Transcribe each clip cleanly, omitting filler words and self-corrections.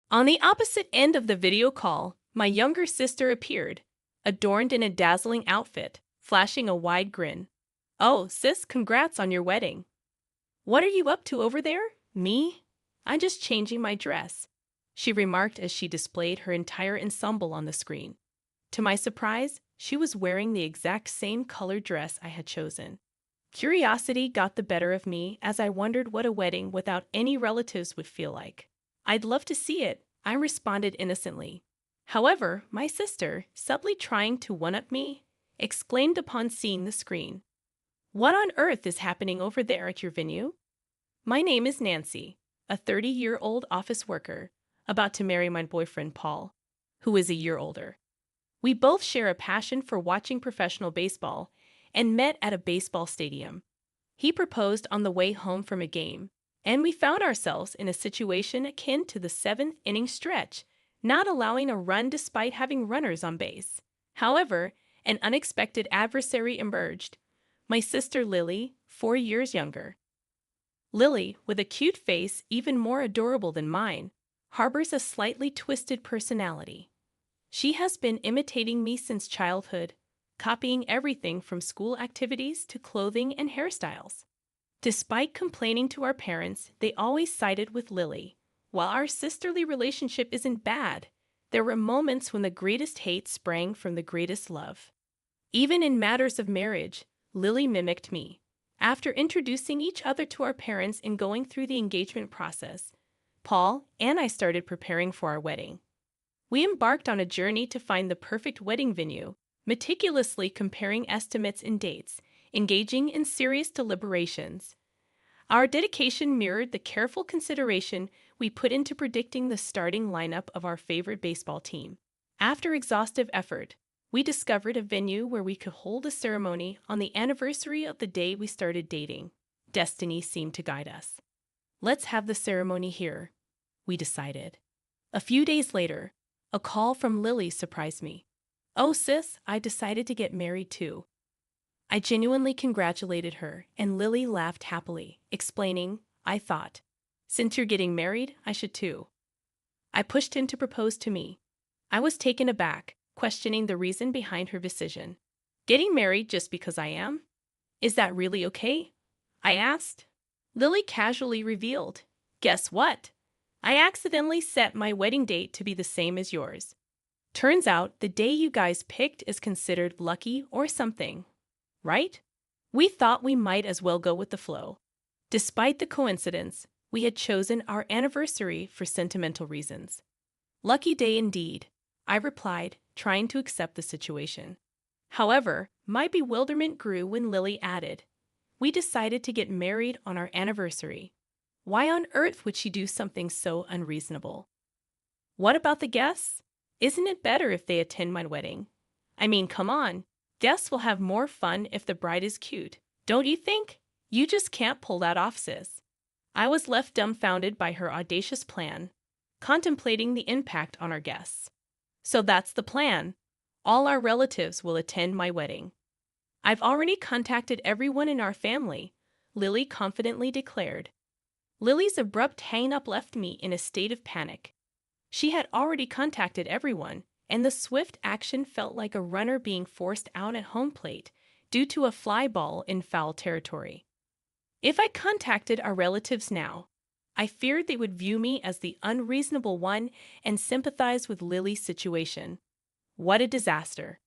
On the opposite end of the video call, my younger sister appeared, adorned in a dazzling outfit, flashing a wide grin. "Oh, sis, congrats on your wedding. What are you up to over there?" "Me? I'm just changing my dress," she remarked as she displayed her entire ensemble on the screen. To my surprise, she was wearing the exact same colored dress I had chosen. Curiosity got the better of me as I wondered what a wedding without any relatives would feel like. "I'd love to see it," I responded innocently. However, my sister, subtly trying to one-up me, exclaimed upon seeing the screen, "What on earth is happening over there at your venue?" My name is Nancy, a 30-year-old office worker, about to marry my boyfriend Paul, who is a year older. We both share a passion for watching professional baseball and met at a baseball stadium. He proposed on the way home from a game, and we found ourselves in a situation akin to the seventh-inning stretch, not allowing a run despite having runners on base. However, an unexpected adversary emerged: my sister Lily, 4 years younger. Lily, with a cute face even more adorable than mine, harbors a slightly twisted personality. She has been imitating me since childhood, copying everything from school activities to clothing and hairstyles. Despite complaining to our parents, they always sided with Lily. While our sisterly relationship isn't bad, there were moments when the greatest hate sprang from the greatest love. Even in matters of marriage, Lily mimicked me. After introducing each other to our parents and going through the engagement process, Paul and I started preparing for our wedding. We embarked on a journey to find the perfect wedding venue, meticulously comparing estimates and dates, engaging in serious deliberations. Our dedication mirrored the careful consideration we put into predicting the starting lineup of our favorite baseball team. After exhaustive effort, we discovered a venue where we could hold a ceremony on the anniversary of the day we started dating. Destiny seemed to guide us. "Let's have the ceremony here," we decided. A few days later, a call from Lily surprised me. "Oh, sis, I decided to get married too." I genuinely congratulated her, and Lily laughed happily, explaining, "I thought, since you're getting married, I should too." I pushed him to propose to me. I was taken aback, questioning the reason behind her decision. "Getting married just because I am? Is that really okay?" I asked. Lily casually revealed, "Guess what? I accidentally set my wedding date to be the same as yours. Turns out the day you guys picked is considered lucky or something, right?" We thought we might as well go with the flow. Despite the coincidence, we had chosen our anniversary for sentimental reasons. "Lucky day indeed," I replied, trying to accept the situation. However, my bewilderment grew when Lily added, "We decided to get married on our anniversary. Why on earth would she do something so unreasonable?" "What about the guests? Isn't it better if they attend my wedding? I mean, come on. Guests will have more fun if the bride is cute, don't you think? You just can't pull that off, sis." I was left dumbfounded by her audacious plan, contemplating the impact on our guests. "So that's the plan. All our relatives will attend my wedding." "I've already contacted everyone in our family," Lily confidently declared. Lily's abrupt hang-up left me in a state of panic. She had already contacted everyone, and the swift action felt like a runner being forced out at home plate due to a fly ball in foul territory. If I contacted our relatives now, I feared they would view me as the unreasonable one and sympathize with Lily's situation. What a disaster.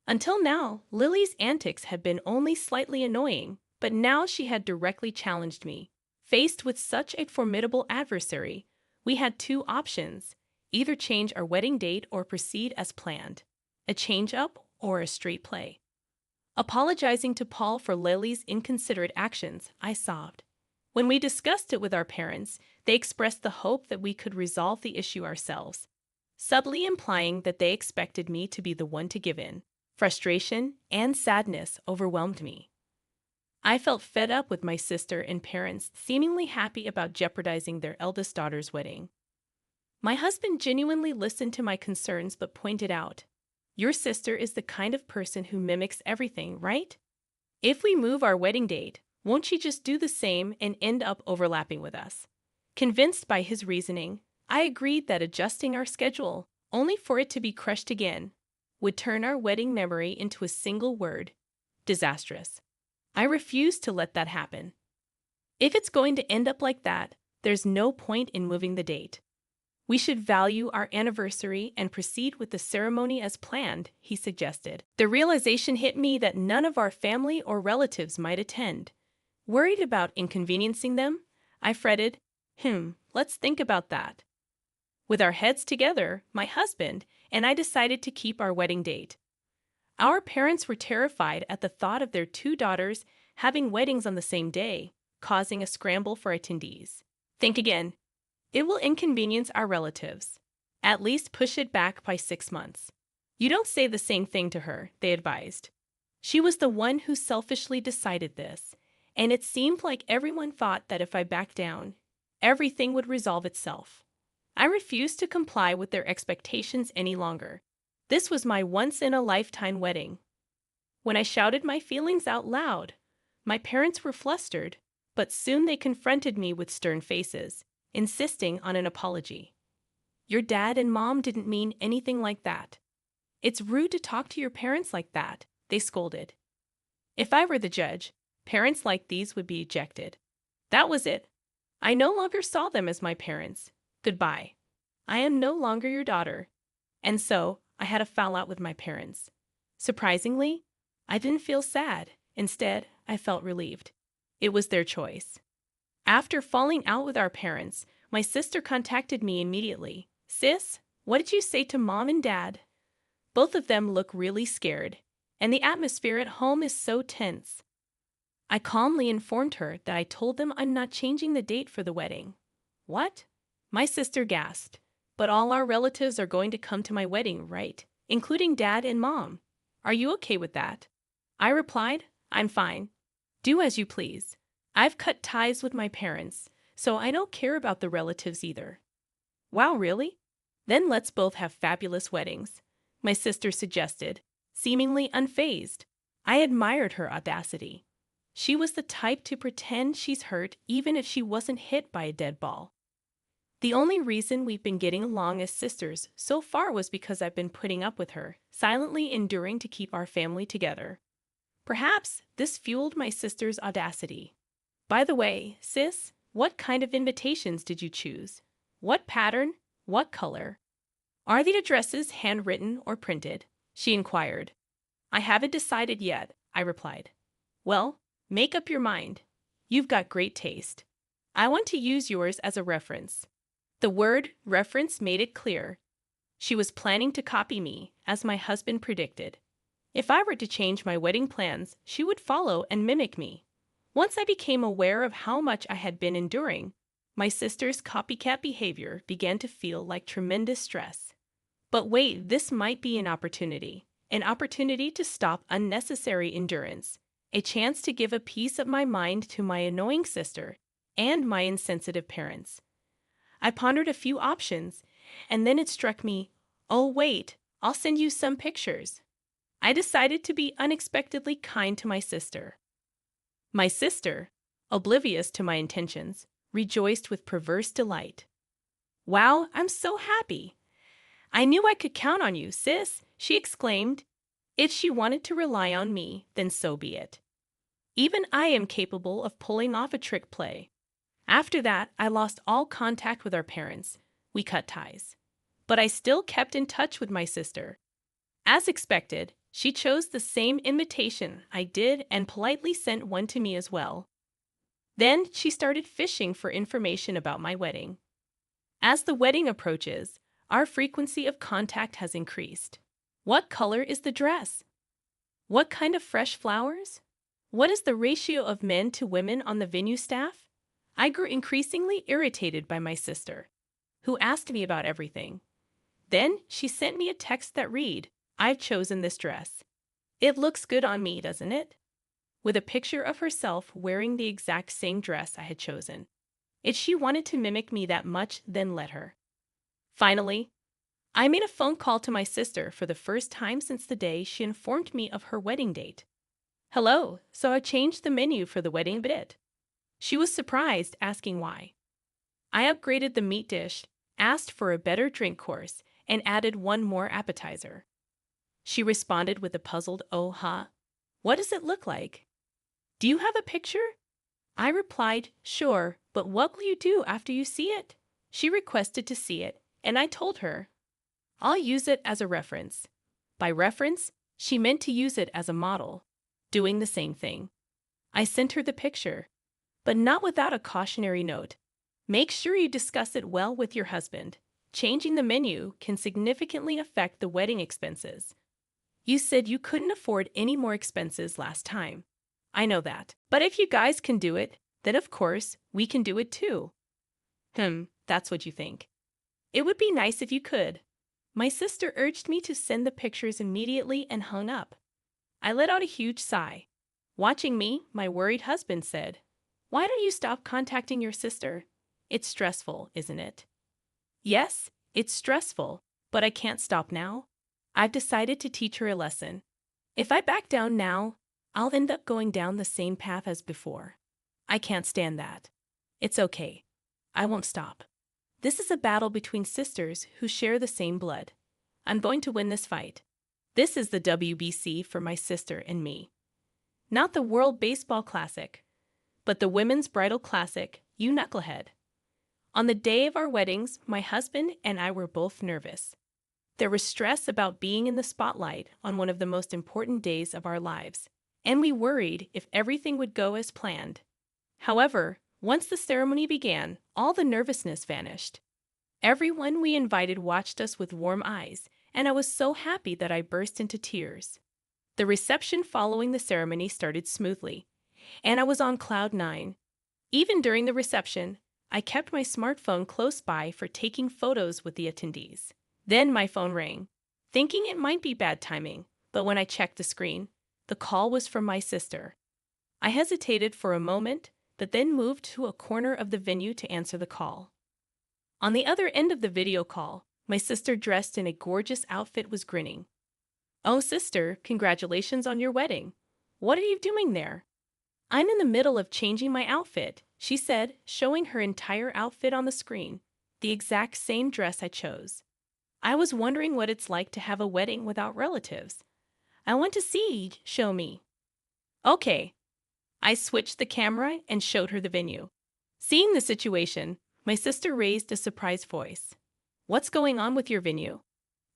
Until now, Lily's antics had been only slightly annoying, but now she had directly challenged me. Faced with such a formidable adversary, we had two options: either change our wedding date or proceed as planned, a change-up or a straight play. Apologizing to Paul for Lily's inconsiderate actions, I sobbed. When we discussed it with our parents, they expressed the hope that we could resolve the issue ourselves, subtly implying that they expected me to be the one to give in. Frustration and sadness overwhelmed me. I felt fed up with my sister and parents seemingly happy about jeopardizing their eldest daughter's wedding. My husband genuinely listened to my concerns but pointed out, "Your sister is the kind of person who mimics everything, right? If we move our wedding date, won't she just do the same and end up overlapping with us?" Convinced by his reasoning, I agreed that adjusting our schedule, only for it to be crushed again, would turn our wedding memory into a single word: disastrous. I refused to let that happen. If it's going to end up like that, there's no point in moving the date. We should value our anniversary and proceed with the ceremony as planned, he suggested. The realization hit me that none of our family or relatives might attend. Worried about inconveniencing them, I fretted, let's think about that. With our heads together, my husband and I decided to keep our wedding date. Our parents were terrified at the thought of their two daughters having weddings on the same day, causing a scramble for attendees. Think again. It will inconvenience our relatives. At least push it back by 6 months. You don't say the same thing to her, they advised. She was the one who selfishly decided this, and it seemed like everyone thought that if I backed down, everything would resolve itself. I refused to comply with their expectations any longer. This was my once-in-a-lifetime wedding. When I shouted my feelings out loud, my parents were flustered, but soon they confronted me with stern faces, insisting on an apology. Your dad and mom didn't mean anything like that. It's rude to talk to your parents like that, they scolded. If I were the judge, parents like these would be ejected. That was it. I no longer saw them as my parents. Goodbye. I am no longer your daughter. And so, I had a fallout with my parents. Surprisingly, I didn't feel sad. Instead, I felt relieved. It was their choice. After falling out with our parents, my sister contacted me immediately. Sis, what did you say to mom and dad? Both of them look really scared, and the atmosphere at home is so tense. I calmly informed her that I told them I'm not changing the date for the wedding. What? My sister gasped. But all our relatives are going to come to my wedding, right? Including dad and mom. Are you okay with that? I replied, I'm fine. Do as you please. I've cut ties with my parents, so I don't care about the relatives either. Wow, really? Then let's both have fabulous weddings, my sister suggested, seemingly unfazed. I admired her audacity. She was the type to pretend she's hurt even if she wasn't hit by a dead ball. The only reason we've been getting along as sisters so far was because I've been putting up with her, silently enduring to keep our family together. Perhaps this fueled my sister's audacity. By the way, sis, what kind of invitations did you choose? What pattern? What color? Are the addresses handwritten or printed? She inquired. I haven't decided yet, I replied. Well, make up your mind. You've got great taste. I want to use yours as a reference. The word reference made it clear. She was planning to copy me, as my husband predicted. If I were to change my wedding plans, she would follow and mimic me. Once I became aware of how much I had been enduring, my sister's copycat behavior began to feel like tremendous stress. But wait, this might be an opportunity to stop unnecessary endurance, a chance to give a piece of my mind to my annoying sister and my insensitive parents. I pondered a few options, and then it struck me, oh wait, I'll send you some pictures. I decided to be unexpectedly kind to my sister. My sister, oblivious to my intentions, rejoiced with perverse delight. Wow, I'm so happy. I knew I could count on you, sis, she exclaimed. If she wanted to rely on me, then so be it. Even I am capable of pulling off a trick play. After that, I lost all contact with our parents. We cut ties. But I still kept in touch with my sister. As expected, she chose the same invitation I did and politely sent one to me as well. Then she started fishing for information about my wedding. As the wedding approaches, our frequency of contact has increased. What color is the dress? What kind of fresh flowers? What is the ratio of men to women on the venue staff? I grew increasingly irritated by my sister, who asked me about everything. Then she sent me a text that read, I've chosen this dress. It looks good on me, doesn't it? With a picture of herself wearing the exact same dress I had chosen. If she wanted to mimic me that much, then let her. Finally, I made a phone call to my sister for the first time since the day she informed me of her wedding date. Hello, so I changed the menu for the wedding a bit. She was surprised, asking why. I upgraded the meat dish, asked for a better drink course, and added one more appetizer. She responded with a puzzled "oh, huh? What does it look like? Do you have a picture?" I replied, "Sure, but what will you do after you see it?" She requested to see it, and I told her, "I'll use it as a reference." By reference, she meant to use it as a model, doing the same thing. I sent her the picture, but not without a cautionary note. Make sure you discuss it well with your husband. Changing the menu can significantly affect the wedding expenses. You said you couldn't afford any more expenses last time. I know that. But if you guys can do it, then of course, we can do it too. That's what you think. It would be nice if you could. My sister urged me to send the pictures immediately and hung up. I let out a huge sigh. Watching me, my worried husband said, "Why don't you stop contacting your sister? It's stressful, isn't it?" Yes, it's stressful, but I can't stop now. I've decided to teach her a lesson. If I back down now, I'll end up going down the same path as before. I can't stand that. It's okay. I won't stop. This is a battle between sisters who share the same blood. I'm going to win this fight. This is the WBC for my sister and me. Not the World Baseball Classic, but the Women's Bridal Classic, you knucklehead. On the day of our weddings, my husband and I were both nervous. There was stress about being in the spotlight on one of the most important days of our lives, and we worried if everything would go as planned. However, once the ceremony began, all the nervousness vanished. Everyone we invited watched us with warm eyes, and I was so happy that I burst into tears. The reception following the ceremony started smoothly, and I was on cloud nine. Even during the reception, I kept my smartphone close by for taking photos with the attendees. Then my phone rang, thinking it might be bad timing, but when I checked the screen, the call was from my sister. I hesitated for a moment, but then moved to a corner of the venue to answer the call. On the other end of the video call, my sister dressed in a gorgeous outfit was grinning. "Oh, sister, congratulations on your wedding. What are you doing there?" "I'm in the middle of changing my outfit," she said, showing her entire outfit on the screen, the exact same dress I chose. "I was wondering what it's like to have a wedding without relatives. I want to see, show me." "Okay." I switched the camera and showed her the venue. Seeing the situation, my sister raised a surprised voice. "What's going on with your venue?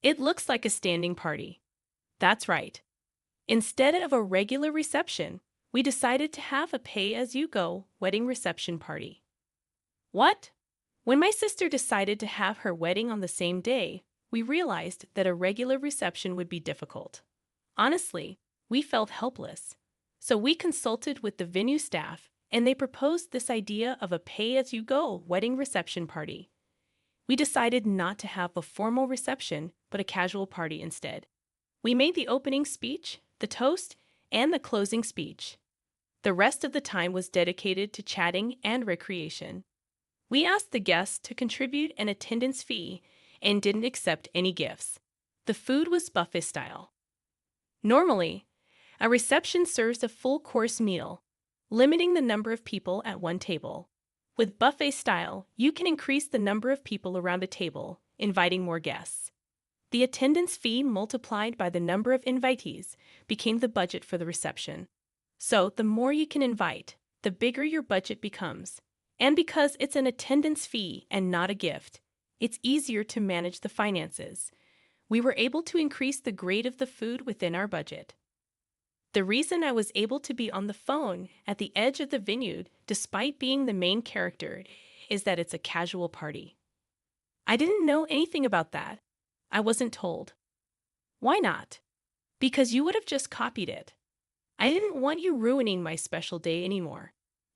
It looks like a standing party." That's right. Instead of a regular reception, we decided to have a pay-as-you-go wedding reception party. What? When my sister decided to have her wedding on the same day, we realized that a regular reception would be difficult. Honestly, we felt helpless. So we consulted with the venue staff, and they proposed this idea of a pay-as-you-go wedding reception party. We decided not to have a formal reception, but a casual party instead. We made the opening speech, the toast, and the closing speech. The rest of the time was dedicated to chatting and recreation. We asked the guests to contribute an attendance fee and didn't accept any gifts. The food was buffet style. Normally, a reception serves a full-course meal, limiting the number of people at one table. With buffet style, you can increase the number of people around a table, inviting more guests. The attendance fee multiplied by the number of invitees became the budget for the reception. So the more you can invite, the bigger your budget becomes. And because it's an attendance fee and not a gift, it's easier to manage the finances. We were able to increase the grade of the food within our budget. The reason I was able to be on the phone at the edge of the venue despite being the main character is that it's a casual party. I didn't know anything about that. I wasn't told. Why not? Because you would have just copied it. I didn't want you ruining my special day anymore.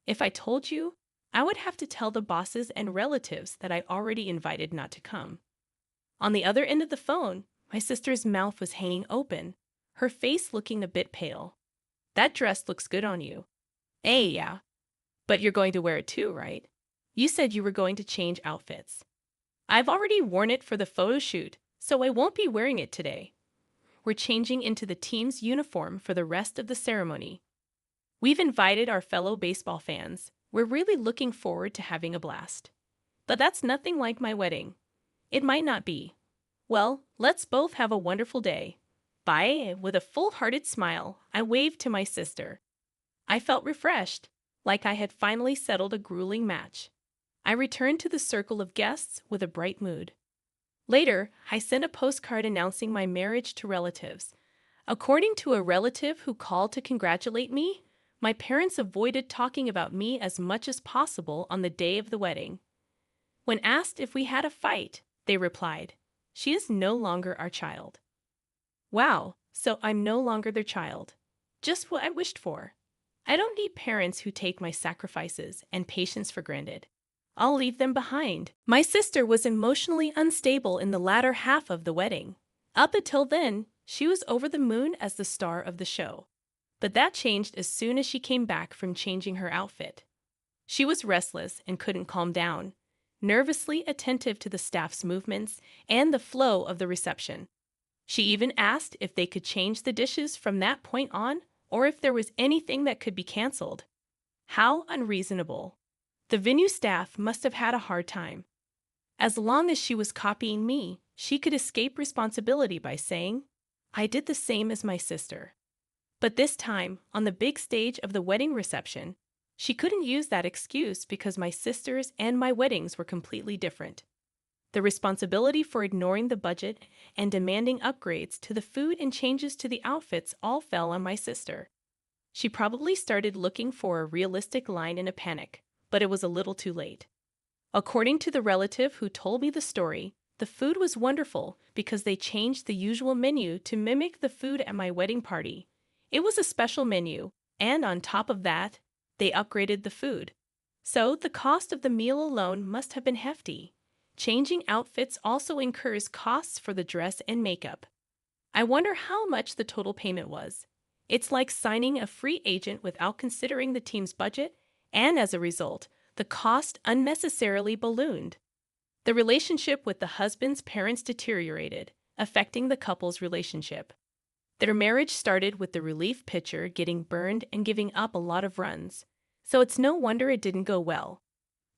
If I told you, I would have to tell the bosses and relatives that I already invited not to come. On the other end of the phone, my sister's mouth was hanging open, her face looking a bit pale. "That dress looks good on you." "Hey, yeah. But you're going to wear it too, right? You said you were going to change outfits." "I've already worn it for the photo shoot, so I won't be wearing it today. We're changing into the team's uniform for the rest of the ceremony. We've invited our fellow baseball fans. We're really looking forward to having a blast. But that's nothing like my wedding. It might not be. Well, let's both have a wonderful day. Bye. With a full-hearted smile, I waved to my sister. I felt refreshed, like I had finally settled a grueling match. I returned to the circle of guests with a bright mood. Later, I sent a postcard announcing my marriage to relatives. According to a relative who called to congratulate me, my parents avoided talking about me as much as possible on the day of the wedding. When asked if we had a fight, they replied, "She is no longer our child." Wow, so I'm no longer their child. Just what I wished for. I don't need parents who take my sacrifices and patience for granted. I'll leave them behind. My sister was emotionally unstable in the latter half of the wedding. Up until then, she was over the moon as the star of the show. But that changed as soon as she came back from changing her outfit. She was restless and couldn't calm down, nervously attentive to the staff's movements and the flow of the reception. She even asked if they could change the dishes from that point on, or if there was anything that could be canceled. How unreasonable. The venue staff must have had a hard time. As long as she was copying me, she could escape responsibility by saying, "I did the same as my sister." But this time, on the big stage of the wedding reception, she couldn't use that excuse because my sisters and my weddings were completely different. The responsibility for ignoring the budget and demanding upgrades to the food and changes to the outfits all fell on my sister. She probably started looking for a realistic line in a panic, but it was a little too late. According to the relative who told me the story, the food was wonderful because they changed the usual menu to mimic the food at my wedding party. It was a special menu, and on top of that, they upgraded the food. So the cost of the meal alone must have been hefty. Changing outfits also incurs costs for the dress and makeup. I wonder how much the total payment was. It's like signing a free agent without considering the team's budget, and as a result, the cost unnecessarily ballooned. The relationship with the husband's parents deteriorated, affecting the couple's relationship. Their marriage started with the relief pitcher getting burned and giving up a lot of runs, so it's no wonder it didn't go well.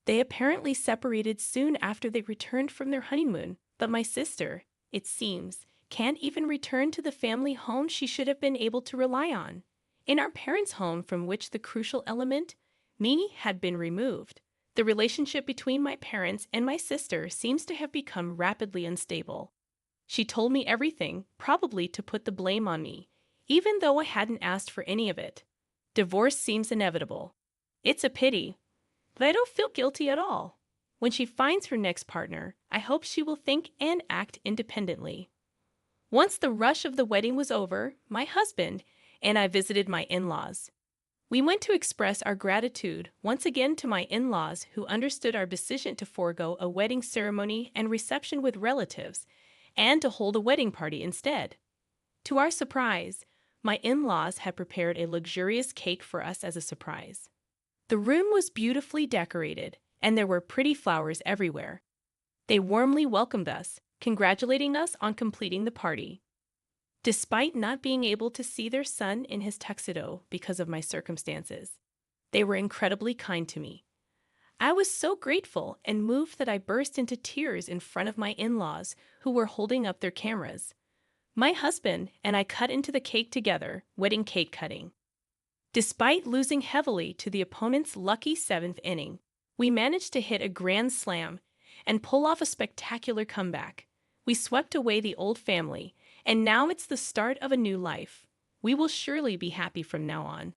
They apparently separated soon after they returned from their honeymoon, but my sister, it seems, can't even return to the family home she should have been able to rely on. In our parents' home from which the crucial element, me, had been removed, the relationship between my parents and my sister seems to have become rapidly unstable. She told me everything, probably to put the blame on me, even though I hadn't asked for any of it. Divorce seems inevitable. It's a pity, but I don't feel guilty at all. When she finds her next partner, I hope she will think and act independently. Once the rush of the wedding was over, my husband and I visited my in-laws. We went to express our gratitude once again to my in-laws who understood our decision to forego a wedding ceremony and reception with relatives and to hold a wedding party instead. To our surprise, my in-laws had prepared a luxurious cake for us as a surprise. The room was beautifully decorated, and there were pretty flowers everywhere. They warmly welcomed us, congratulating us on completing the party. Despite not being able to see their son in his tuxedo because of my circumstances, they were incredibly kind to me. I was so grateful and moved that I burst into tears in front of my in-laws who were holding up their cameras. My husband and I cut into the cake together, wedding cake cutting. Despite losing heavily to the opponent's lucky 7th inning, we managed to hit a grand slam and pull off a spectacular comeback. We swept away the old family, and now it's the start of a new life. We will surely be happy from now on.